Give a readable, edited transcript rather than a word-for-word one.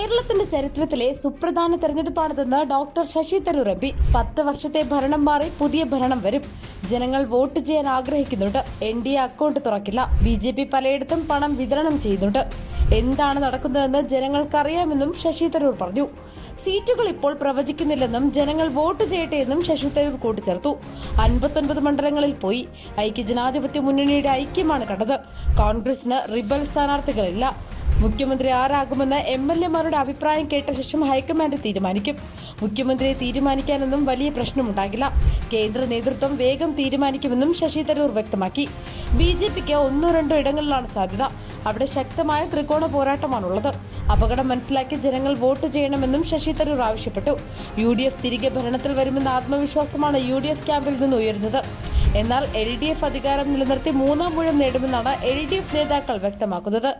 കേരളത്തിന്റെ ചരിത്രത്തിലെ സുപ്രധാന തെരഞ്ഞെടുപ്പാണിതെന്ന് doctor Shashi Tharoor M P. 10 വർഷത്തെ ഭരണം മാറി പുതിയ ഭരണം വരും. ജനങ്ങൾ വോട്ട് ചെയ്യാൻ ആഗ്രഹിക്കുന്നുണ്ട്. NDA അക്കൗണ്ട് തുറക്കില്ല. BJP പലയിടത്തും പണം വിതരണം ചെയ്യുന്നുണ്ട്. എന്താണ് നടക്കുന്നതെന്ന് ജനങ്ങൾക്കറിയാമെന്നും ശശി തരൂർ പറഞ്ഞു. സീറ്റുകൾ ഇപ്പോൾ പ്രവചിക്കുന്നില്ലെന്നും ജനങ്ങൾ വോട്ട് ചെയ്യട്ടെ എന്നും ശശി തരൂർ കൂട്ടിച്ചേർത്തു. 59 മണ്ഡലങ്ങളിൽ പോയി. ഐക്യജനാധിപത്യ മുന്നണിയുടെ ഐക്യമാണ് കണ്ടത്. കോൺഗ്രസിന് റിബൽ സ്ഥാനാർത്ഥികളില്ല. മുഖ്യമന്ത്രി ആരാകുമെന്ന് MLA-മാരുടെ അഭിപ്രായം കേട്ട ശേഷം ഹൈക്കമാൻഡ് തീരുമാനിക്കും. മുഖ്യമന്ത്രിയെ തീരുമാനിക്കാനൊന്നും വലിയ പ്രശ്നമുണ്ടാകില്ല. കേന്ദ്ര നേതൃത്വം വേഗം തീരുമാനിക്കുമെന്നും ശശി തരൂർ വ്യക്തമാക്കി. BJPക്ക് 1-2 ഇടങ്ങളിലാണ് സാധ്യത. അവിടെ ശക്തമായ ത്രികോണ പോരാട്ടമാണുള്ളത്. അപകടം മനസ്സിലാക്കി ജനങ്ങൾ വോട്ട് ചെയ്യണമെന്നും ശശി തരൂർ ആവശ്യപ്പെട്ടു. UDF തിരികെ ഭരണത്തിൽ വരുമെന്ന ആത്മവിശ്വാസമാണ് UDF ക്യാമ്പിൽ നിന്ന് ഉയരുന്നത്. എന്നാൽ LDF അധികാരം നിലനിർത്തി 3-ാം ഊഴം നേടുമെന്നാണ് LDF നേതാക്കൾ വ്യക്തമാക്കുന്നത്.